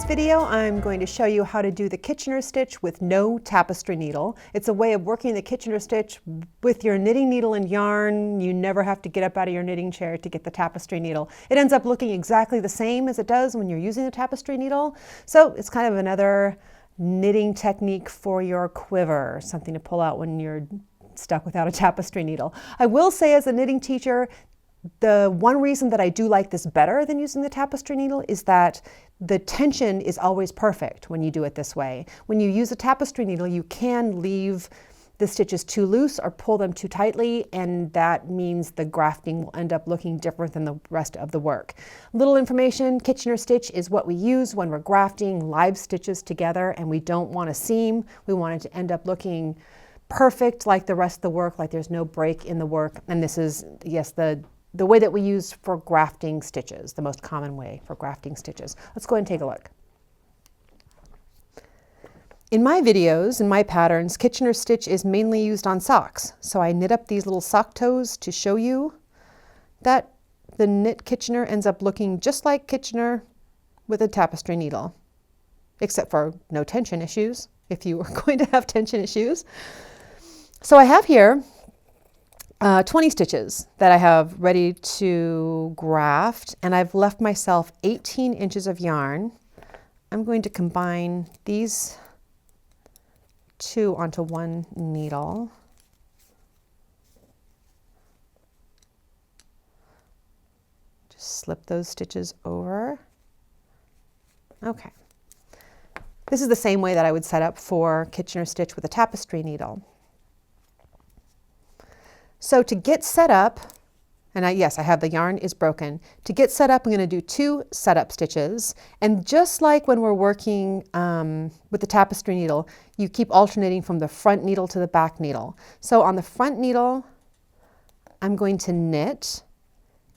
video, I'm going to show you how to do the Kitchener stitch with no tapestry needle. It's a way of working the Kitchener stitch with your knitting needle and yarn. You never have to get up out of your knitting chair to get the tapestry needle. It ends up looking exactly the same as it does when you're using a tapestry needle. So it's kind of another knitting technique for your quiver, something to pull out when you're stuck without a tapestry needle. I will say, as a knitting teacher, the one reason that I do like this better than using the tapestry needle is that the tension is always perfect when you do it this way. When you use a tapestry needle, you can leave the stitches too loose or pull them too tightly, and that means the grafting will end up looking different than the rest of the work. Little information: Kitchener stitch is what we use when we're grafting live stitches together and we don't want a seam. We want it to end up looking perfect like the rest of the work, like there's no break in the work. And this is, yes, the way that we use for grafting stitches, the most common way for grafting stitches. Let's go ahead and take a look. In my videos, in my patterns, Kitchener stitch is mainly used on socks. So I knit up these little sock toes to show you that the knit Kitchener ends up looking just like Kitchener with a tapestry needle, except for no tension issues, if you are going to have tension issues. So I have here 20 stitches that I have ready to graft, and I've left myself 18 inches of yarn. I'm going to combine these two onto one needle. Just slip those stitches over. Okay. This is the same way that I would set up for Kitchener stitch with a tapestry needle. So to get set up, and yes, I have the yarn is broken. To get set up, I'm going to do 2 setup stitches. And just like when we're working with the tapestry needle, you keep alternating from the front needle to the back needle. So on the front needle, I'm going to knit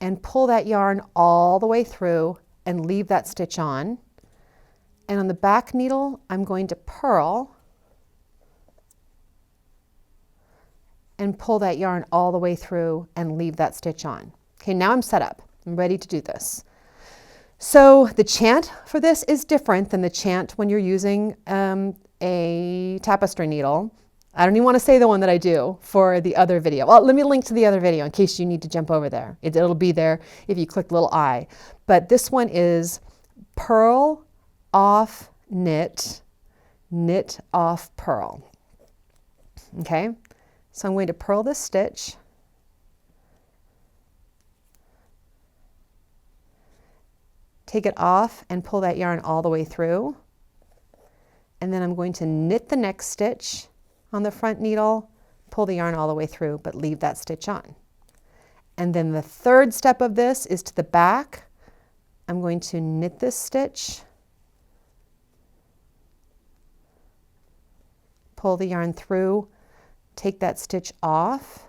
and pull that yarn all the way through and leave that stitch on. And on the back needle, I'm going to purl and pull that yarn all the way through and leave that stitch on. Okay, now I'm set up. I'm ready to do this. So the chant for this is different than the chant when you're using a tapestry needle. I don't even want to say the one that I do for the other video. Well, let me link to the other video in case you need to jump over there. It'll be there if you click the little I. But this one is purl off knit, knit off purl. Okay? So I'm going to purl this stitch, take it off and pull that yarn all the way through, and then I'm going to knit the next stitch on the front needle, pull the yarn all the way through, but leave that stitch on. And then the third step of this is to the back. I'm going to knit this stitch, pull the yarn through, take that stitch off,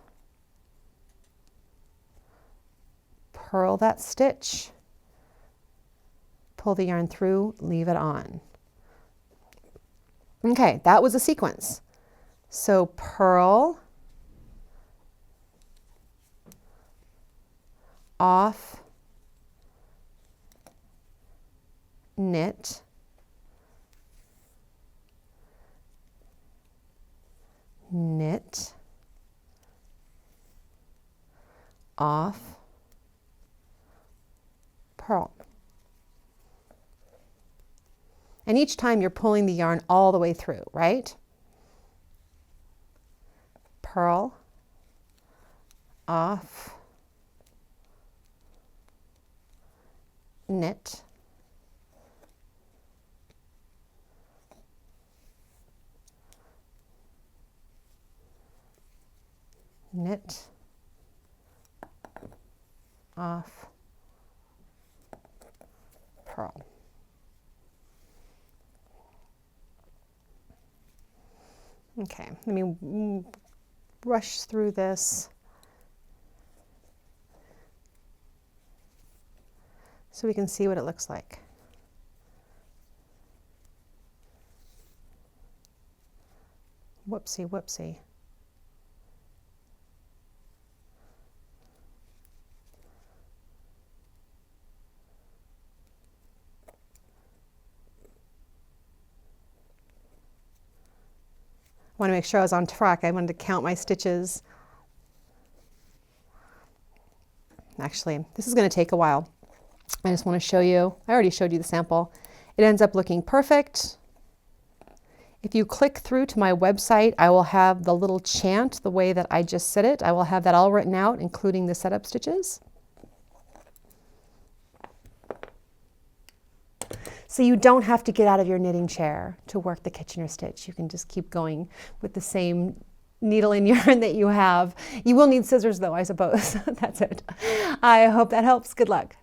purl that stitch, pull the yarn through, leave it on. Okay, that was a sequence. So purl, off, knit, knit, off, purl. And each time you're pulling the yarn all the way through, right? Purl, off, knit, knit, off, purl. Okay, let me rush through this so we can see what it looks like. Whoopsie, whoopsie. want to make sure I was on track. I wanted to count my stitches. Actually, this is going to take a while. I just want to show you, I already showed you the sample. It ends up looking perfect. If you click through to my website, I will have the little chant the way that I just said it. I will have that all written out, including the setup stitches. So you don't have to get out of your knitting chair to work the Kitchener stitch. You can just keep going with the same needle and yarn that you have. You will need scissors though, I suppose. That's it. I hope that helps. Good luck.